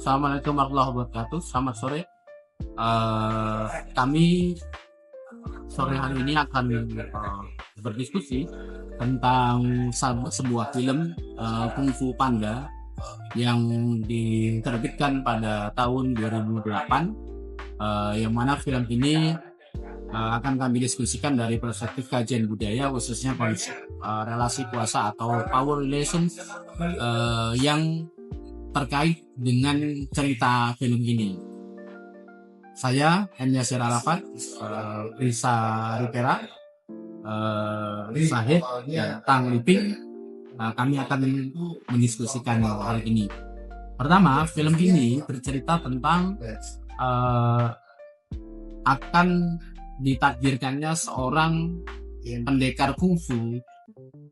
Assalamualaikum warahmatullahi wabarakatuh. Selamat sore. Kami sore hari ini akan berdiskusi tentang sebuah film Kung Fu Panda yang diterbitkan pada tahun 2008, yang mana film ini akan kami diskusikan dari perspektif kajian budaya, khususnya konsep relasi kuasa atau power relations yang terkait dengan cerita film ini. Saya M. Yasir Arafat, Risa Ripera, Sahid, dan Tang Liping. Kami akan mendiskusikan hal ini. Pertama, film ini bercerita tentang akan ditakdirkannya seorang pendekar kungfu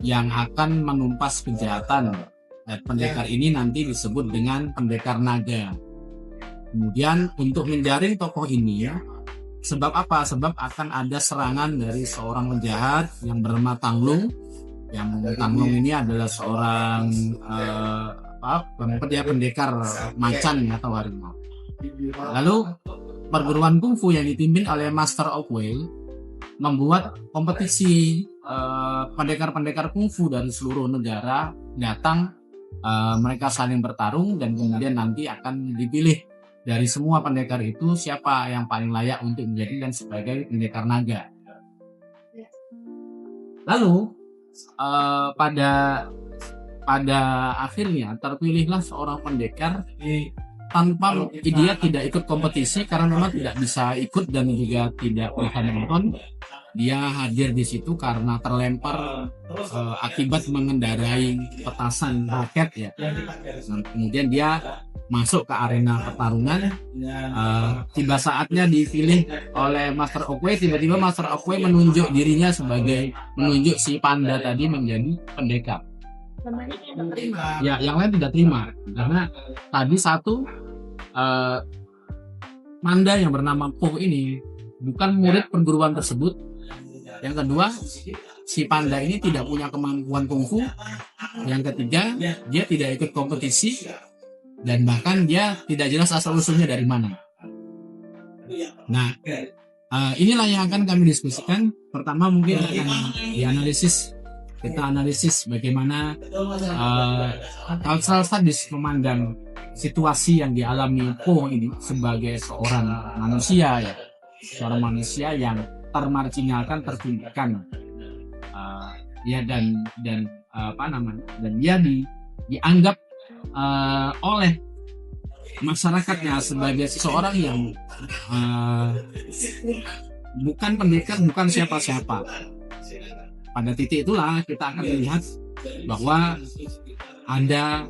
yang akan menumpas kejahatan, dan pendekar ini nanti disebut dengan pendekar naga. Kemudian untuk menjaring tokoh ini, sebab apa? Sebab akan ada serangan dari seorang penjahat yang bernama Tanglung. Yang Tanglung ini adalah seorang pendekar macan atau harimau. Lalu perguruan kungfu yang dipimpin oleh Master Oogway membuat kompetisi pendekar-pendekar kungfu dari seluruh negara datang. Mereka saling bertarung dan kemudian nanti akan dipilih dari semua pendekar itu siapa yang paling layak untuk menjadikan sebagai pendekar naga. Lalu pada akhirnya terpilihlah seorang pendekar tanpa dia tidak ikut kompetisi karena memang tidak bisa ikut dan juga tidak bisa menonton. Dia hadir di situ karena terlempar akibat mengendarai petasan roket ya. Kemudian dia masuk ke arena pertarungan. Tiba saatnya dipilih oleh Master Oogway. Tiba-tiba Master Oogway menunjuk dirinya menunjuk si panda tadi menjadi pendekar. Ya, yang lain tidak terima karena tadi satu panda yang bernama Po ini bukan murid perguruan tersebut. Yang kedua, si panda ini tidak punya kemampuan kungfu. Yang ketiga, dia tidak ikut kompetisi dan bahkan dia tidak jelas asal usulnya dari mana. Nah, inilah yang akan kami diskusikan. Pertama mungkin akan dianalisis. Kita analisis bagaimana cultural studies memandang situasi yang dialami Po ini sebagai seorang manusia ya, seorang manusia yang termarginalkan, terpinggirkan, dan dia dianggap oleh masyarakatnya sebagai seseorang yang bukan pendekar, bukan siapa-siapa. Pada titik itulah kita akan melihat bahwa ada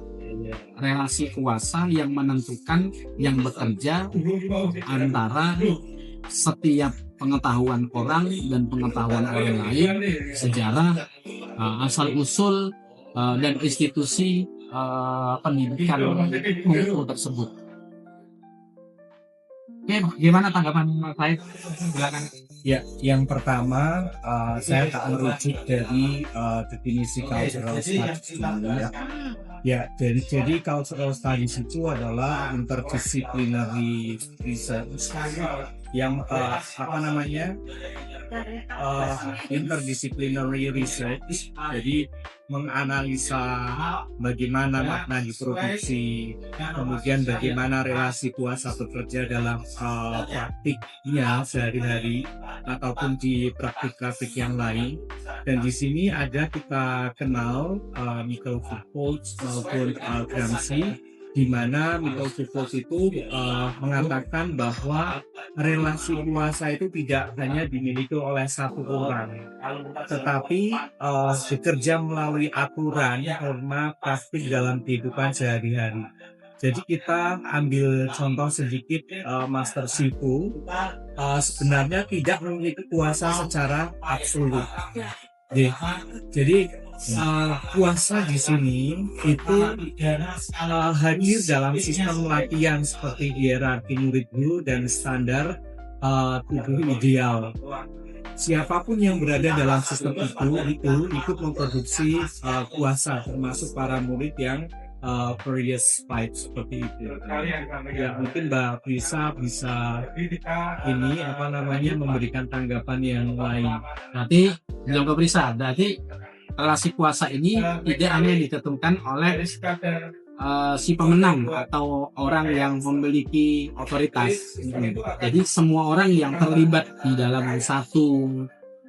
relasi kuasa yang menentukan, yang bekerja antara setiap pengetahuan orang dan pengetahuan orang lain, sejarah, asal usul dan institusi pendidikan kungfu tersebut. Oke, gimana tanggapan saya? Silakan. Ya, yang pertama saya akan merujuk dari definisi cultural studies dulu ya. Ya, jadi cultural studies itu adalah interdisciplinary research yang interdisciplinary research. Jadi menganalisa bagaimana makna diproduksi, kemudian bagaimana relasi kuasa bekerja dalam praktiknya sehari-hari ataupun di praktik-praktik yang lain. Dan di sini ada kita kenal Michael Foucault maupun Gramsci, di mana Michael Foucault itu mengatakan bahwa relasi kuasa itu tidak hanya dimiliki oleh satu orang, tetapi bekerja melalui aturan, norma, praktik dalam kehidupan sehari-hari. Jadi kita ambil contoh sedikit Master Shifu sebenarnya tidak memiliki kuasa secara absolut. Jadi kuasa di sini itu hadir dalam sistem latihan seperti hierarki murid guru dan standar tubuh ideal. Siapapun yang berada dalam sistem itu ikut memproduksi kuasa, termasuk para murid yang previous fight seperti itu. Ya mungkin Mbak bisa ini apa namanya memberikan tanggapan yang lain. Berarti belum keberisa. Berarti relasi kuasa ini tidak hanya ditentukan oleh si pemenang atau orang yang memiliki otoritas. Jadi semua orang yang terlibat di dalam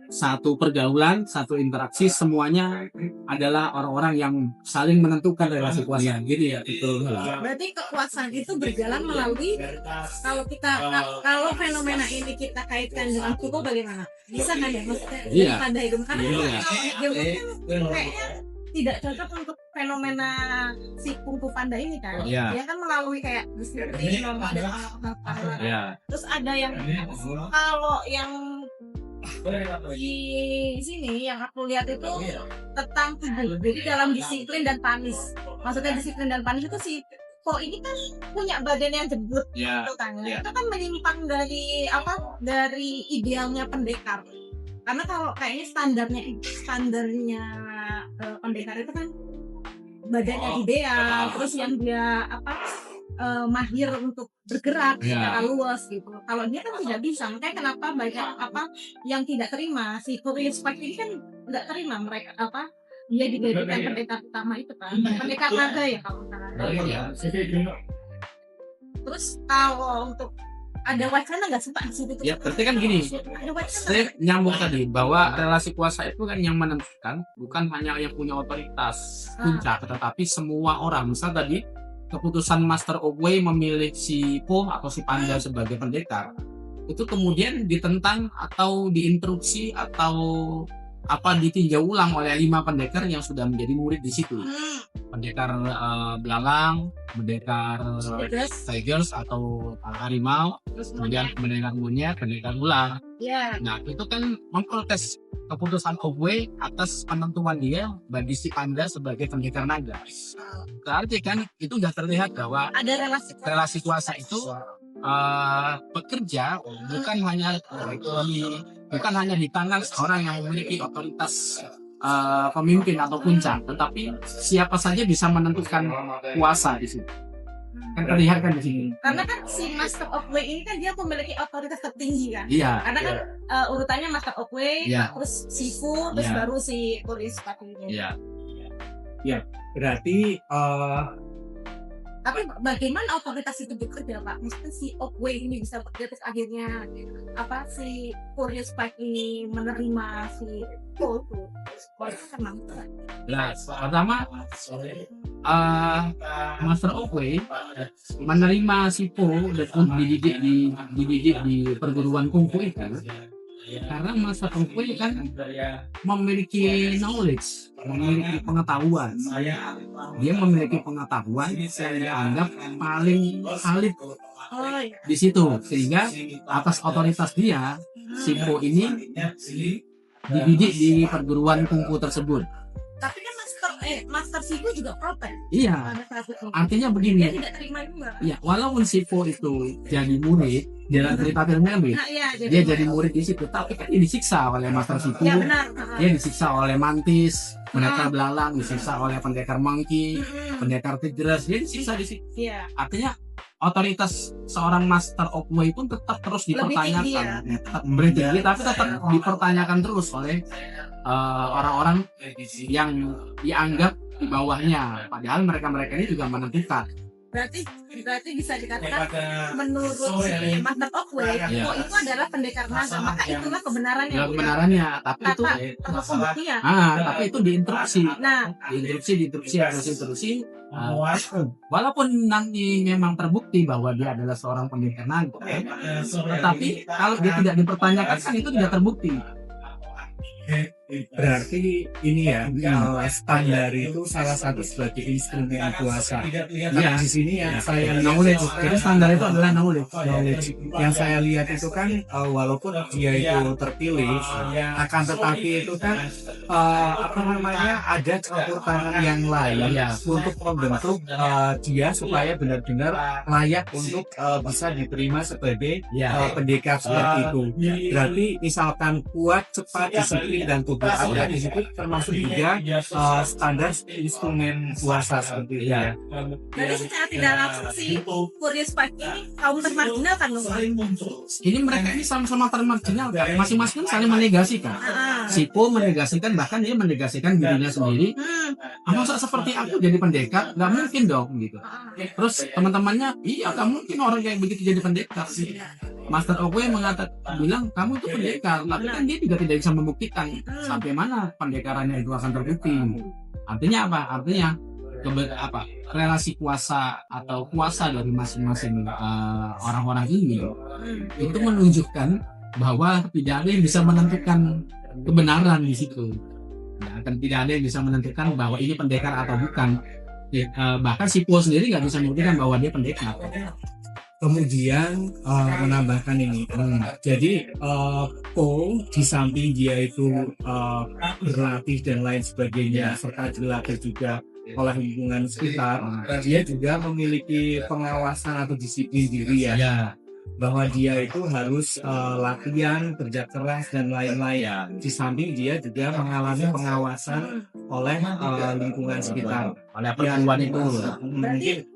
satu pergaulan, satu interaksi, semuanya adalah orang-orang yang saling menentukan relasi kuasa. Gitu ya, betul. Berarti kekuasaan itu berjalan melalui kalau fenomena ini kita kaitkan dengan suku bagaimana? Bisa kan ya maksudnya Iya. pada itu karena Iya. kalau kayaknya tidak cocok untuk fenomena si kungfu panda ini kan? Iya. Dia kan melalui kayak disiplin, norma dan apa. Ya. Terus ada yang kalau yang di sini yang aku lihat itu tentang tubuh. Jadi dalam disiplin dan panis. Maksudnya disiplin dan panis itu sih kok ini kan punya badan yang jembut Ya. gitu kan. Ya. Itu kan menyimpang dari idealnya pendekar. Karena kalau kayaknya standarnya pendekar itu kan badannya ideal, terus yang dia mahir untuk bergerak Ya. secara luas gitu. Kalau dia kan tidak bisa, makanya kenapa banyak yang tidak terima. Si Curious Spike ini kan nggak terima mereka dia dijadikan pendekar utama itu kan, pendekar naga ya kalau nggak salah. Ya. Terus kalau untuk ada wacana nggak sih Pak di situ? Ya, berarti kan gini. Ada wacana. Saya nyambung tadi bahwa relasi kuasa itu kan yang menentukan bukan hanya yang punya otoritas puncak, tetapi semua orang. Misal tadi keputusan Master of Wei memilih si Po atau si Panda sebagai pendekar itu kemudian ditentang atau diinterupsi atau ditinjau ulang oleh 5 pendekar yang sudah menjadi murid di situ. Pendekar belalang, pendekar tigers atau harimau, Terus kemudian pendekar monyet, pendekar ular. ya. Nah, itu kan memprotes keputusan Ogwe atas penentuan dia bagi si Panda sebagai pendekar naga. Berarti kan itu sudah terlihat bahwa Ada relasi kuasa itu bekerja bukan hanya di tangan seorang yang memiliki otoritas pemimpin atau puncak, tetapi siapa saja bisa menentukan kuasa di situ. Kan terlihat kan di sini. Karena kan si Master of Wei ini kan dia memiliki otoritas tertinggi kan. Iya. Karena kan urutannya Master of Wei, Iya. terus Sifu, terus Iya. baru si Curious Spike ini. Iya. Berarti Tapi bagaimana otoritas itu bekerja Pak? Maksudnya si of Wei ini bisa bekerja terus akhirnya si Curious Spike ini menerima si Po tuh. Kenapa? Nah, pertama Master of Wei menerima si Po dan dididik di perguruan kungfu itu karena Master of Wei kan memiliki knowledge, memiliki pengetahuan. Dia memiliki pengetahuan yang dianggap paling valid Oh iya. di situ, sehingga atas otoritas dia si Po ini dididik di perguruan kungfu tersebut. Tapi kan Master Sifu juga protes Iya, pada saat itu. artinya Dia begini. tidak terima juga. Ya, walaupun si Po itu jadi murid dalam cerita filmnya Nah, iya, dia jadi murid di situ, tapi kan dia disiksa oleh Master Sifu. Ya benar. Dia disiksa oleh mantis, pendekar belalang, disiksa oleh pendekar monkey, pendekar tigers, dia disiksa di situ. Iya. Artinya otoritas seorang Master of Wei pun tetap terus Lebih tinggi dipertanyakan, tetap bertinggi, tapi tetap dipertanyakan terus oleh orang-orang yang dianggap di bawahnya. Padahal mereka ini juga menentukan. Berarti bisa dikatakan menurut si Master of Wei, Iya. Po itu adalah pendekar naga, maka itulah kebenarannya. Ya kebenarannya, tapi itu Tanpa pembuktian. tapi itu diinterupsi. Nah, diinterupsi. Walaupun nanti memang terbukti bahwa dia adalah seorang pendekar naga, tetapi kalau dia tidak dipertanyakan kan itu tidak terbukti. berarti ini ya standar itu salah satu sebagai instrumen kuasa. Iya. Di sini yang saya lihat Knowledge. Jadi standar itu adalah knowledge. yang saya lihat itu kan walaupun dia itu terpilih akan tetapi itu kan ada campur tangan yang lain untuk membentuk dia supaya benar-benar layak untuk bisa diterima sebagai pendekar seperti itu. Berarti misalkan kuat, cepat, disiplin dan beberapa di situ termasuk juga standar instrumen kuasa seperti itu ya. Jadi secara tidak langsung si Furious Five ini kaum termarginal kan dong, Pak? Ini mereka ini sama-sama termarginal, masing-masing saling menegasikan. Sipo menegasikan, bahkan dia menegasikan dirinya sendiri. Masa seperti aku jadi pendekar? Nggak mungkin dong gitu. Terus teman-temannya, iya nggak mungkin orang kayak begitu jadi pendekar. Master Okoye bilang kamu itu pendekar, tapi kan dia juga tidak bisa membuktikan sampai mana pendekarannya itu akan terbukti. Artinya apa? Artinya relasi kuasa atau kuasa dari masing-masing orang-orang ini itu menunjukkan bahwa tidak ada yang bisa menentukan kebenaran di situ. Dan tidak ada yang bisa menentukan bahwa ini pendekar atau bukan. Bahkan si Po sendiri nggak bisa membuktikan bahwa dia pendekar. Kemudian menambahkan ini, jadi Po di samping dia itu berlatih dan lain sebagainya, serta dilatih juga oleh lingkungan sekitar, dia juga memiliki pengawasan atau disiplin diri ya. Bahwa dia itu harus latihan, kerja keras dan lain-lain. Di samping dia juga mengalami pengawasan oleh lingkungan sekitar, Oleh perempuan itu. Mungkin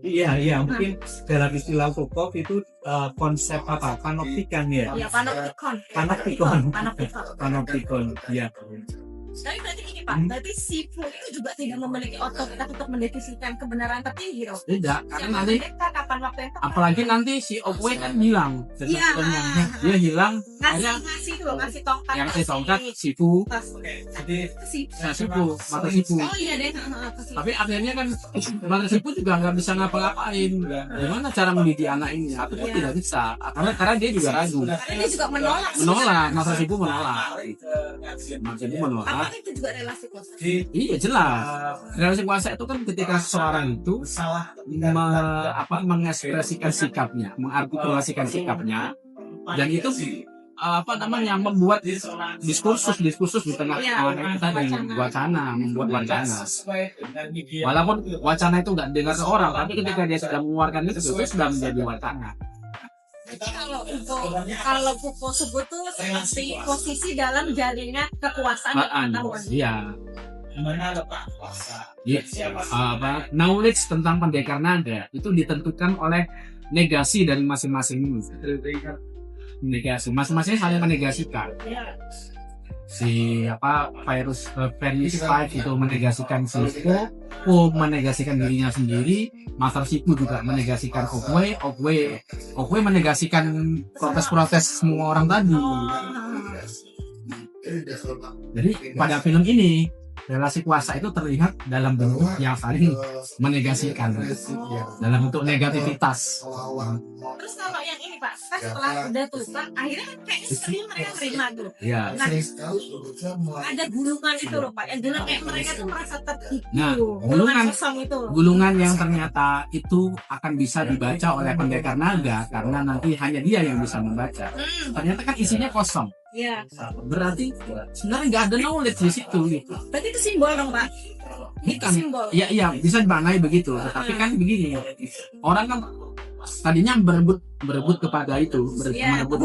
iya mungkin dalam istilah Popov itu konsep apa? Panoptikan ya? Iya, panoptikon. Panoptikon, ya. Tapi berarti ini Pak, berarti si Fu itu juga tidak memiliki otoritas untuk mendefinisikan kebenaran tertinggi dong. Tidak, karena nanti kapan waktu yang tepat. apalagi nanti si Okoye kan hilang. Iya. Dia hilang, akhirnya Ngasih tuh, ngasih tongkat. yang kasih tongkat Sifu, Sifu, mata Sifu. Oh iya deh. Tapi akhirnya kan mata Sifu juga nggak bisa ngapa-ngapain. Gimana cara mendidik anak ini? Aku pun tidak bisa, karena dia juga ragu. Karena dia juga menolak. Mata Sifu menolak. Mata Sifu menolak. Apakah itu juga relasi kuasa? Iya jelas. Relasi kuasa itu kan ketika seseorang itu mengekspresikan sikapnya, mengartikulasikan sikapnya, dan itu membuat diskursus di tengah kita dengan membuat wacana. Walaupun wacana itu nggak dengar seorang, tapi ketika dia sudah mengeluarkan itu sudah menjadi wacana. Jadi kalau Foucault sebut tuh seperti posisi dalam jaringan kekuasaan pengetahuan. Iya. Knowledge tentang pendekar nada itu ditentukan oleh negasi dari masing-masing. Negasi, masing-masing saling menegasikan. Si Furious Five itu menegasikan Sipo, Po menegasikan dirinya sendiri, Master Sifu juga menegasikan Okoye menegasikan protes-protes semua orang tadi. Jadi pada film ini relasi kuasa itu terlihat dalam bentuk yang saling menegasikan, dalam bentuk negativitas. Terus kalau yang ini Pak, kan setelah udah tulisan, akhirnya kan kayaknya sering mereka terima tuh. Iya. Nah, ada gulungan itu loh Pak, yang gulungan kayak mereka tuh merasa tertipu. Nah, gulungan yang ternyata itu akan bisa dibaca oleh pendekar naga karena nanti hanya dia yang bisa membaca. Ternyata kan isinya kosong. Iya. Berarti sebenarnya nggak ada knowledge di situ gitu. Berarti itu simbol dong Pak. Bukan. Simbol. Iya bisa dimaknai begitu. Tetapi kan begini, orang kan tadinya berebut kepada itu, berebut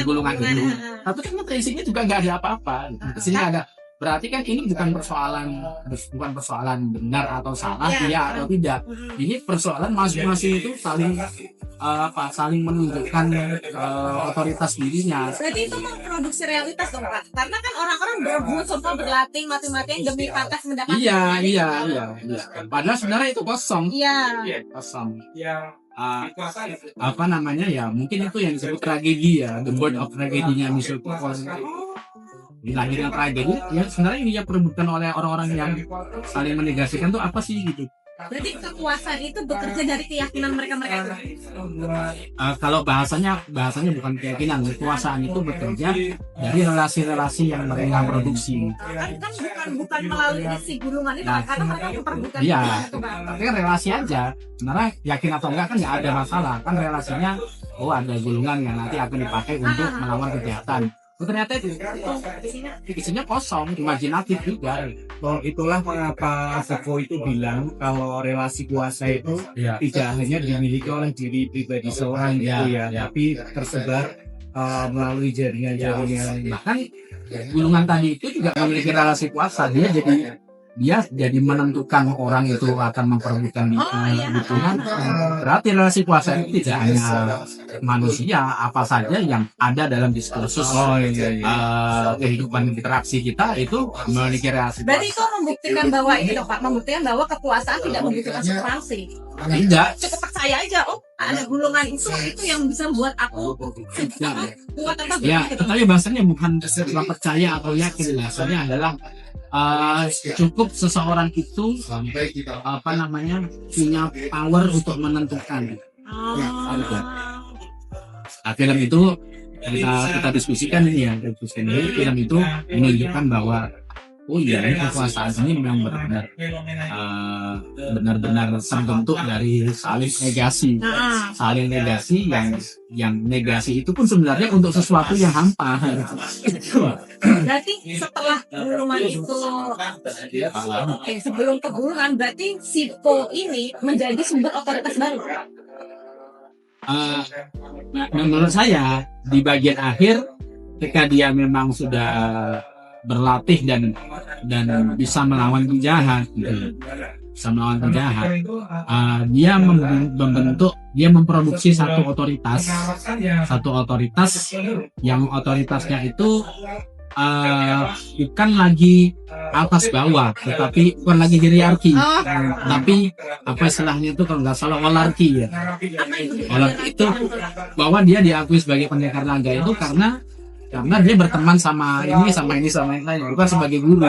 gulungan itu. Tapi kan isinya juga nggak ada apa-apa. Isinya ada. Berarti kan ini bukan persoalan benar atau salah, iya atau tidak. Ini persoalan masing-masing itu saling menunjukkan otoritas dirinya. Berarti itu memproduksi realitas dong Pak. Karena kan orang-orang berebut semua berlatih mati-matian demi pantas mendapatkan. Iya. Padahal sebenarnya itu kosong. Iya. Kosong. Mungkin itu yang disebut tragedi ya, the birth of tragedy-nya Michel Foucault. Lahirnya tragedi ya sebenarnya ini perebutan oleh orang-orang yang saling menegasikan tuh apa sih gitu. Berarti kekuasaan itu bekerja dari keyakinan mereka. Kalau bahasanya bukan keyakinan, kekuasaan itu bekerja dari relasi-relasi yang mereka produksi. Kan bukan melalui isi gulungan itu, karena mereka memperebutkan. Iya, tapi kan relasi aja. Sebenarnya yakin atau enggak kan nggak ada masalah. Kan relasinya, ada gulungan yang nanti akan dipakai untuk melawan kejahatan. Ternyata itu isinya kosong, imajinatif juga. Itulah mengapa Foucault itu bilang kalau relasi kuasa itu tidak hanya dimiliki oleh diri pribadi seorang tapi tersebar melalui jaringan-jaringan. Bahkan gulungan tadi itu juga memiliki relasi kuasa. Dia jadi menentukan orang itu akan memperebutkan dukungan. Berarti relasi kuasa itu tidak hanya manusia, apa saja yang ada dalam diskursus kehidupan interaksi kita itu memiliki relasi Berarti kuasa. itu membuktikan bahwa ini dong Pak, membuktikan bahwa kekuasaan tidak membutuhkan substansi. Tidak. Cukup percaya aja, oh ada gulungan itu yang bisa buat aku kuat atau Ya, gitu. tapi bahasanya bukan setelah percaya atau yakin, bahasanya adalah cukup seseorang itu punya power untuk menentukan. Nah, film itu kita diskusikan ini ya, film itu menunjukkan bahwa oh iya, ini kekuasaan ini memang benar-benar terbentuk dari saling negasi yang negasi itu pun sebenarnya untuk sesuatu yang hampa. Berarti setelah gulungan itu sebelum ke gulungan, berarti si Po ini menjadi sumber otoritas baru. Menurut saya di bagian akhir ketika dia memang sudah berlatih dan bisa melawan penjahat, dia memproduksi satu otoritas yang otoritasnya itu bukan lagi atas bawah, tetapi bukan lagi hierarki, tapi apa istilahnya itu kalau nggak salah olarki ya. Olarki itu bahwa dia diakui sebagai pendekar naga itu karena dia berteman sama ini yang lain, bukan sebagai guru.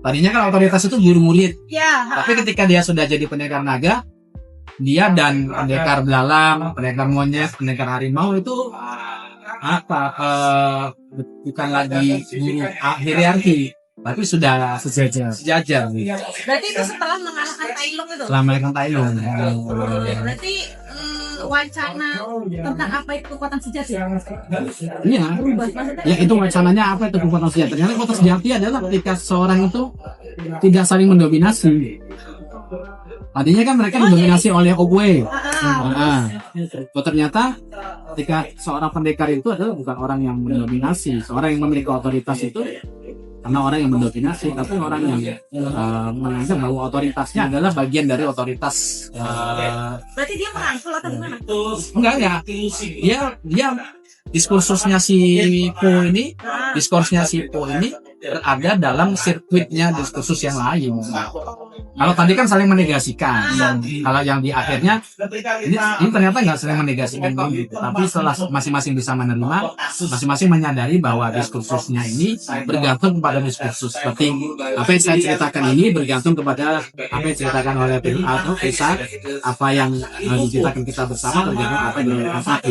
Tadinya kan otoritas itu guru murid, tapi ketika dia sudah jadi pendekar naga, dia dan pendekar belalang, pendekar monyet, pendekar harimau itu bukan lagi guru hierarki, tapi sudah sejajar. Berarti itu setelah mengalahkan Tai Lung itu. Setelah mengalahkan Tai Lung. Berarti wacana tentang apa itu kekuatan sejati. Iya. Ya itu wacananya apa itu kekuatan sejati. Ternyata kekuatan sejati adalah ketika seorang itu tidak saling mendominasi. Tadinya kan mereka didominasi oleh Oogway. Ternyata ketika seorang pendekar itu adalah bukan orang yang mendominasi, seorang yang memiliki otoritas itu karena orang yang mendominasi, tapi orang yang menganggap bahwa otoritasnya adalah bagian dari otoritas. Berarti dia merangkul atau gimana? Enggak ya. Dia diskursusnya si Po ini berada dalam sirkuitnya diskursus yang lain. Kalau tadi kan saling menegasikan, kalau yang di akhirnya ini ternyata nggak saling menegasikan gitu. Tapi setelah masing-masing bisa menerima, masing-masing menyadari bahwa diskursusnya ini bergantung kepada diskursus. Seperti apa yang saya ceritakan ini bergantung kepada apa yang diceritakan oleh atau Isa, apa yang diceritakan kita bersama bergantung apa yang diceritakan.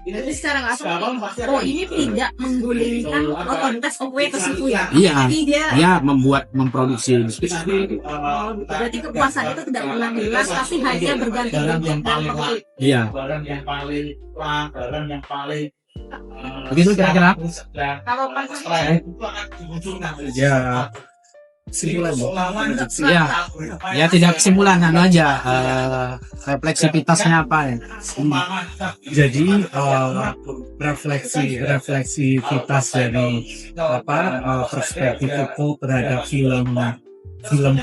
Jadi secara nggak langsung, oh ini tidak menggulingkan otoritas Oogway ke situ ya? Iya, jadi dia memproduksi diskusi. Berarti kekuasaan itu tidak pernah hilang, tapi hanya berganti dan pemilik. Iya. Begitu kira-kira. Kalau pas Ya, kesimpulan ya tidak kesimpulan aja refleksivitasnya apa ya. Jadi refleksivitas dari perspektif itu terhadap film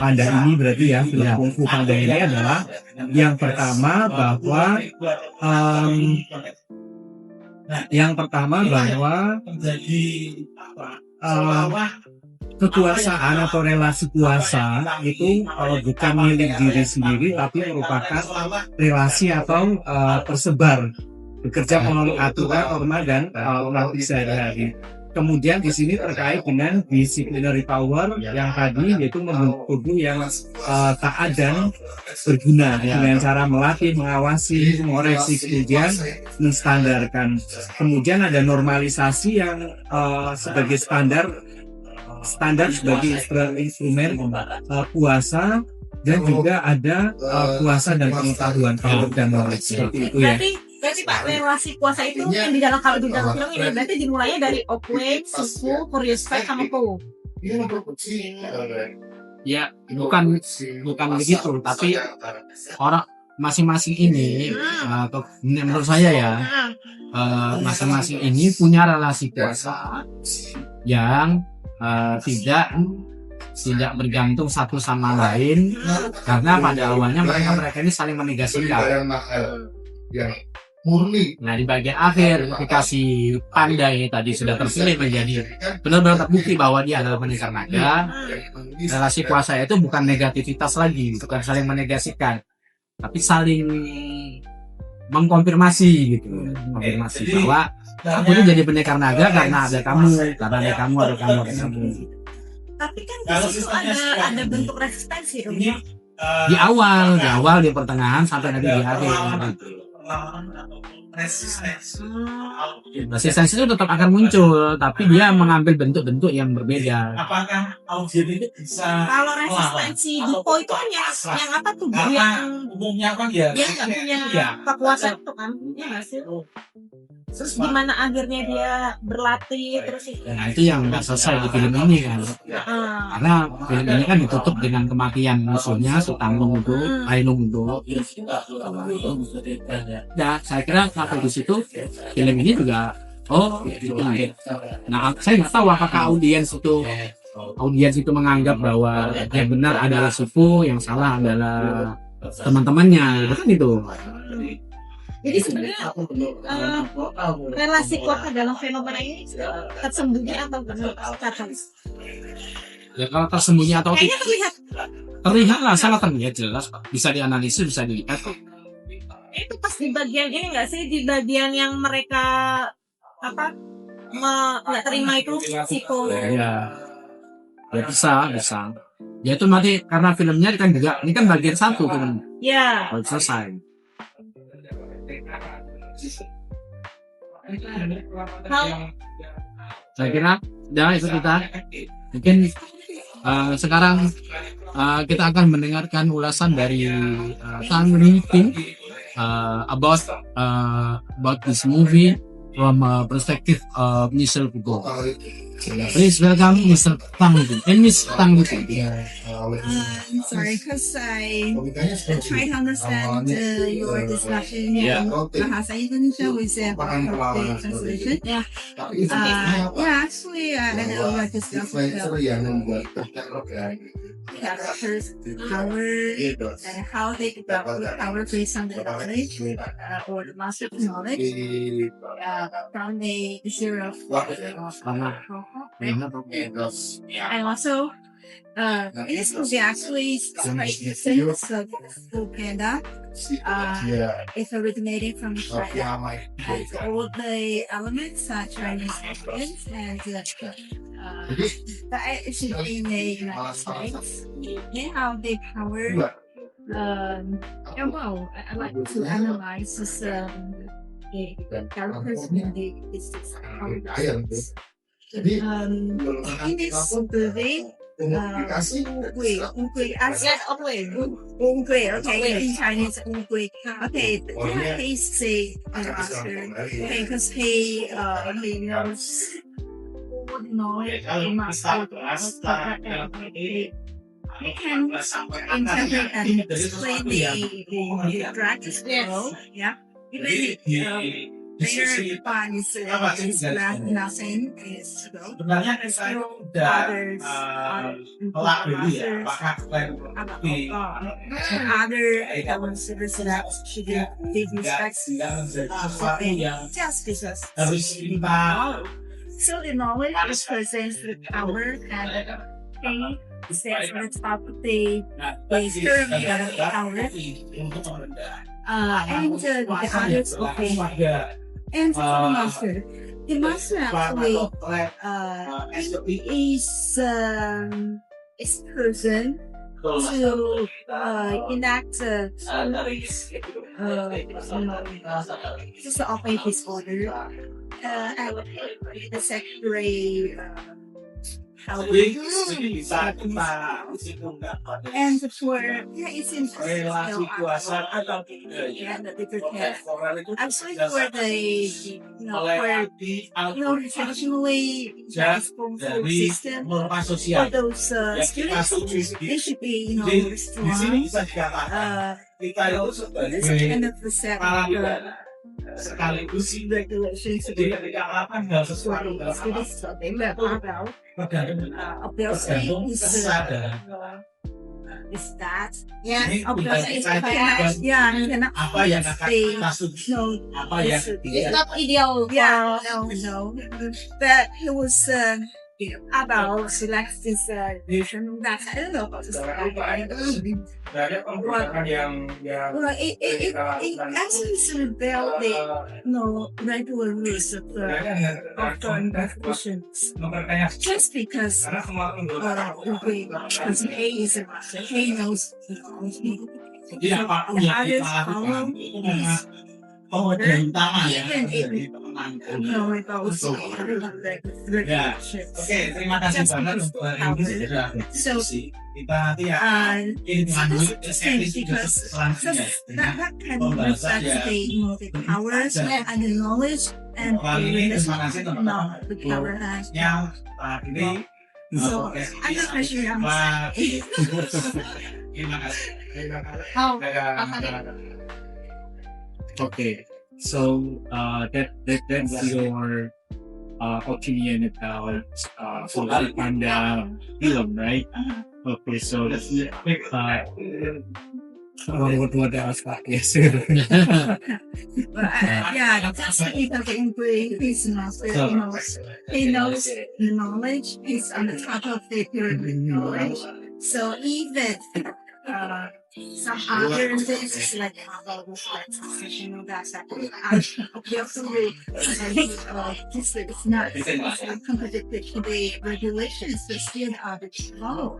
Panda ini berarti ya film Kung Fu Panda ini adalah yang pertama bahwa kekuasaan atau relasi kuasa itu bukan milik diri sendiri, tapi merupakan relasi atau tersebar bekerja melalui aturan, norma dan praktik sehari-hari. Kemudian di sini terkait dengan disciplinary power yang tadi, yaitu membentuk tubuh yang taat dan berguna dengan cara melatih, mengawasi, mengoreksi, kemudian menstandarkan. Kemudian ada normalisasi yang sebagai standar sebagai instrumen kuasa, dan juga ada kuasa dan pengetahuan dan knowledge seperti itu ya. Berarti Pak, relasi kuasa itu yang di dalam film ini berarti dimulainya dari Oogway, Sifu, Curious Fight sama Po. Ya bukan begitu, tapi masing-masing ini menurut saya ya, masing-masing ini punya relasi kuasa yang tidak bergantung satu sama lain, karena pada awalnya mereka ini saling menegasikan. Nah, di bagian akhir ketika si panda ini tadi sudah terpilih menjadi benar-benar terbukti bahwa dia adalah pendekar naga, relasi kuasa itu bukan negativitas lagi, bukan saling menegasikan, tapi saling mengkonfirmasi gitu, konfirmasi bahwa aku ini jadi pendekar naga karena ada kamu, karena ada kamu, ada kamu, ada kamu. Tapi kan di situ ada bentuk resistensi dong. Di awal, di pertengahan sampai nanti di akhir. Resistensi itu tetap akan muncul, tapi dia mengambil bentuk-bentuk yang berbeda. Apakah audien itu bisa Kalau resistensi Dupo itu kan yang apa tuh? Yang umumnya kan ya? yang nggak punya kekuasaan itu kan? Ya nggak sih? Terus gimana akhirnya dia berlatih terus itu? Nah, itu yang nggak selesai di film ini kan. Karena film ini kan ditutup dengan kematian musuhnya, Sutanglung itu, Ailung itu. Ya, saya kira sampai di situ film ini juga nah, saya nggak tahu apakah audiens itu menganggap bahwa yang benar adalah Sifu, yang salah adalah teman-temannya, bukan itu. Jadi sebenarnya relasi kuasa dalam fenomena ini tersembunyi atau terlihat? Ya, kalau tersembunyi atau Kayaknya terlihat lah, sangat terlihat jelas, bisa dianalisis, bisa dilihat. itu pas di bagian ini nggak sih, di bagian yang mereka nggak terima itu Sifu. Ya bisa. Ya itu nanti karena filmnya kan juga ini kan bagian satu film, Ya. baru selesai. Saya kira ya itu kita mungkin sekarang kita akan mendengarkan ulasan dari Kang Rinping about this movie from perspective of Mr. Hugo. Please welcome Mr. Tang and Miss Tang. I'm sorry, because I try to understand your discussion in Bahasa Indonesia with the translation. Actually, I would like to discuss characters' power and how they develop power based on the knowledge or the master's knowledge from the zero. And also, in this movie, actually, so Fu Panda is originating from China. And all the elements are Chinese elements, and that is in the United States. They have the power. Well, I like to analyze this, the characters in the in this movie, okay, in Chinese, okay, he's a master, because he knows all the knowledge, he can interpret and explain the practice well, even their funds is nothing is sebenarnya kita itu udah kelak dulu ya, apakah other services should be respected just because so the knowledge represents the power and he says on top of the pyramid of power and the others and the master actually is person to enact just of a disorder and the secondary how we do. bisa kita simpulkan pada And for it's interesting relasi kuasa about budaya. the different types. Moral itu Actually, for the melewati traditionally responsible dari system norma for sosial. those Yang students, masuk di sini, they should be di sini strong. bisa dikatakan kita itu This sebagai kind of the set para sekaligus regulations ketika dikatakan hal sesuatu dalam students so they learn about tergantung kesadaran. is that Ini obviously bukan apa yang akan kita suci, apa yang It's tidak. not ideal Yeah, for no. But it was about like this vision that I don't know about this. Banyak pemberontakan yang Well, it actually rebelled the regular rules of institutions memperkaya just because karena semua because A is a A knows jadi apapun yang kita lakukan itu memang pemegang utama ya dari pemenang. about Ya, oke, terima kasih banget untuk hari ini sudah berdiskusi. Kita nanti akan lanjut ke sesi selanjutnya. that kind of reflects the powers and the knowledge and Kali ini terima kasih teman-teman the power has. yang saat ini So I'm not quite sure I'm saying. terima kasih. Terima kasih. Oh, Okay, so that's your opinion about Solar Panda film, right? Okay, so what else? Yes. But yeah, that's because he's he knows the knowledge. He's on the top of the pyramid knowledge. So even some other things like this is not contradicted to the regulations, but still are the law.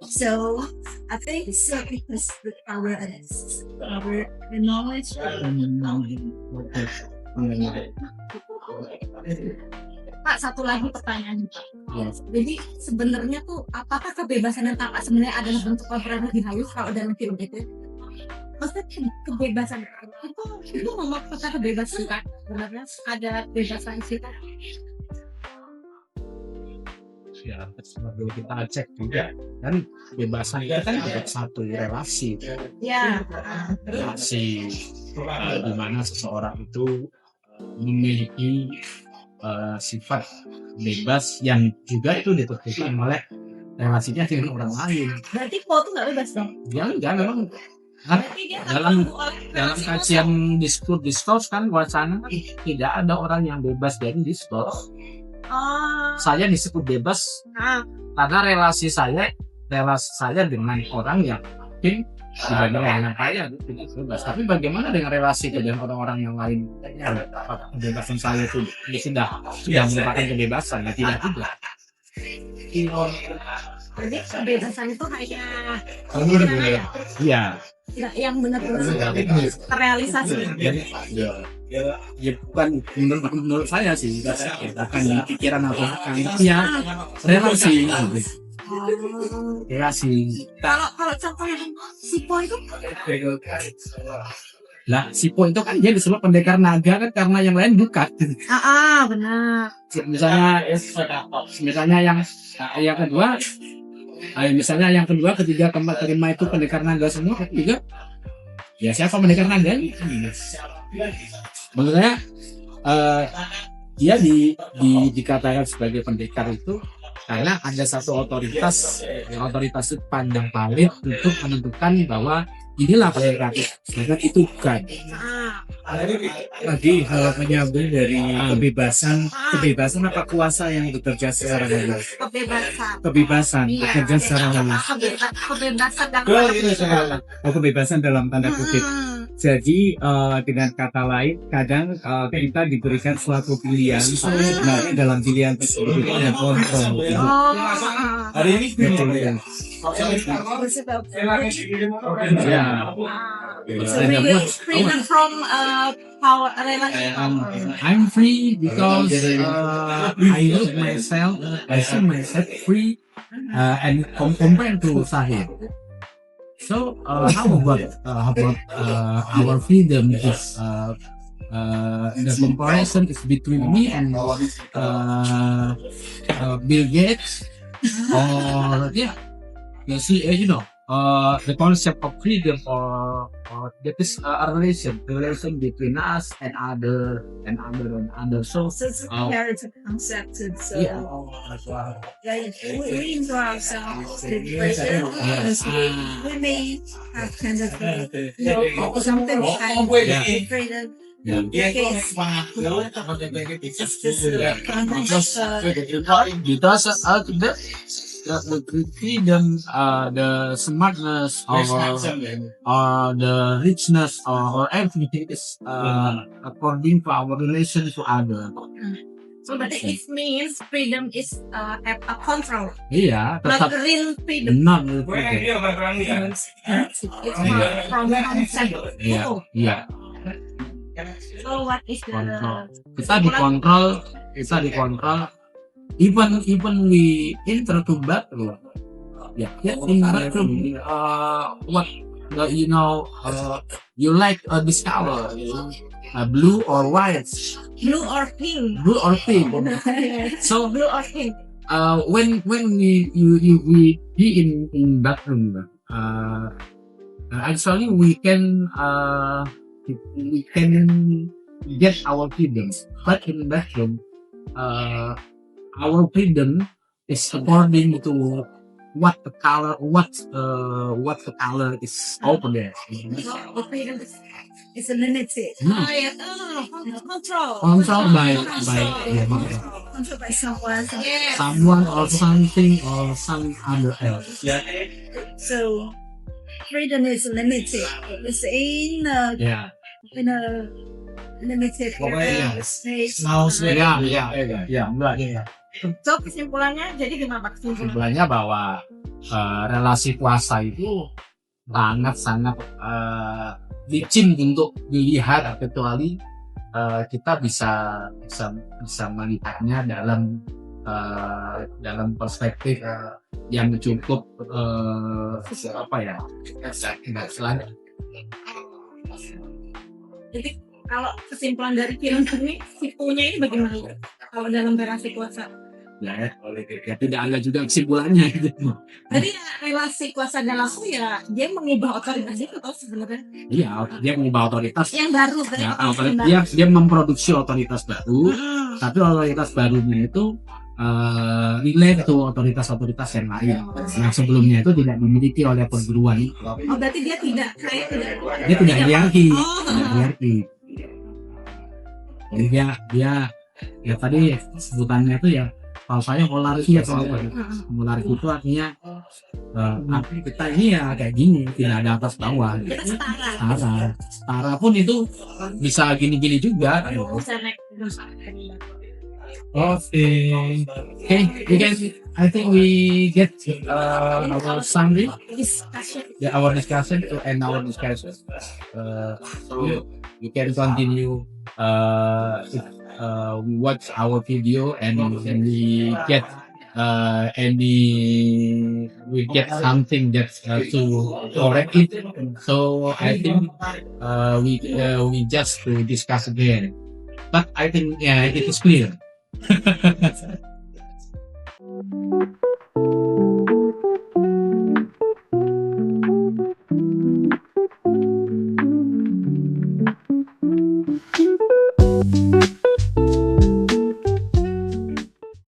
So I think so because the power the knowledge. Pak, satu lagi pertanyaan Pak. Yes. Jadi sebenarnya tuh apakah kebebasan yang tampak sebenarnya adalah bentuk kontrol lebih halus kalau dalam film itu? Maksudnya kebebasan itu memaksa kebebasan kan? Sebenarnya ada kebebasan sih kan? Ya, perlu kita cek juga kan kebebasan itu kan ada satu relasi, Ya. relasi di mana seseorang itu memiliki sifat bebas yang juga itu ditentukan oleh relasinya dengan orang lain. Berarti Po tuh nggak bebas dong? Ya enggak, memang kan Berarti dia dalam terganggu oleh dalam relasi kajian diskursus kan wacana tidak ada orang yang bebas dari diskursus. Oh, Saya disebut bebas karena relasi saya dengan orang yang mungkin dibanding dengan saya itu bebas. Tapi bagaimana dengan relasi dengan orang-orang yang lain? Apakah kebebasan saya itu sudah merupakan kebebasan? Ya tidak juga. jadi kebebasan itu hanya Iya. tidak yang benar-benar terrealisasi. Ya bukan menurut saya sih, bukan di pikiran atau bukan. Ya relasi. Relasi. Kalau contoh yang si Po itu Lah, si Po itu kan dia disebut pendekar naga kan karena yang lain bukan. benar. Misalnya yang kedua, misalnya yang kedua, ketiga, keempat, kelima itu pendekar naga semua, ketiga, ya siapa pendekar naga? Menurut saya, dia dikatakan sebagai pendekar itu karena ada satu otoritas itu pandang palit untuk menentukan bahwa inilah pendekar, sedangkan itu bukan. Tadi menyambung dari kebebasan apa kuasa yang bekerja secara halus? Kebebasan bekerja secara halus. Kebebasan dalam Kebebasan dalam tanda kutip. Jadi dengan kata lain, kadang kita diberikan suatu pilihan, sebenarnya dalam pilihan tersebut itu ada kontrol. Hari ini Betul ya. Yeah. So freedom from power relation. I'm free because I look myself, I see myself free, and compared to Sahid. So how about our freedom is the comparison is between me and Bill Gates, or yeah, you see, the concept of freedom, or that is a relation between us and other. So So it's a comparative concept. So yeah. we enjoy ourselves with pleasure because we may have kind of something kind of freedom. Yeah. Case. It's just Because the freedom, the smartness, or the richness, or everything is according to our relation to other. So but it means freedom is a control, Iya, not tetap real freedom. not the freedom. It's from concept. Iya, iya. So what is the Kontrol. Kita dikontrol. Even we enter to bathroom. Yeah, in bathroom. What you like this color? Blue or white? blue or pink? Blue or pink? So Blue or pink? when we be in bathroom, actually we can get our freedom, but in bathroom, our freedom is according to what the color is over there. The freedom it's limited. yeah. Control. Controlled by Controlled by someone. Yes. someone or something or some other else. So freedom is limited. It's in a Yeah. limited area, space. Ya, enggak. So kesimpulannya jadi gimana Pak? Kesimpulannya bahwa relasi kuasa itu sangat licin untuk dilihat, kecuali kita bisa melihatnya dalam perspektif yang cukup selanjutnya. Jadi kalau kesimpulan dari film ini, sipunya ini bagaimana? Kalau dalam relasi kuasa? Ya, tidak ada juga kesimpulannya gitu. Jadi relasi kuasa dalam itu ya dia mengubah otoritas itu atau sebenarnya Iya, dia mengubah otoritas. yang baru tadi. Ya, dia memproduksi otoritas baru, tapi otoritas barunya itu relate to otoritas yang lain. Yang sebelumnya itu tidak dimiliki oleh perguruan. Oh berarti dia tidak hierarki. Oh. Tidak hierarki. Jadi dia tadi sebutannya itu ya, kalau saya molarki molarki itu artinya kita ini ya kayak gini, tidak ada atas bawah. Kita setara. Setara pun itu bisa gini-gini juga. Bisa naik. Okay, I think we get our summary. Discussion. Our discussion to end our discussion. So you can continue watch our video and we get something that to correct it. So I think we just to discuss again. But I think it is clear.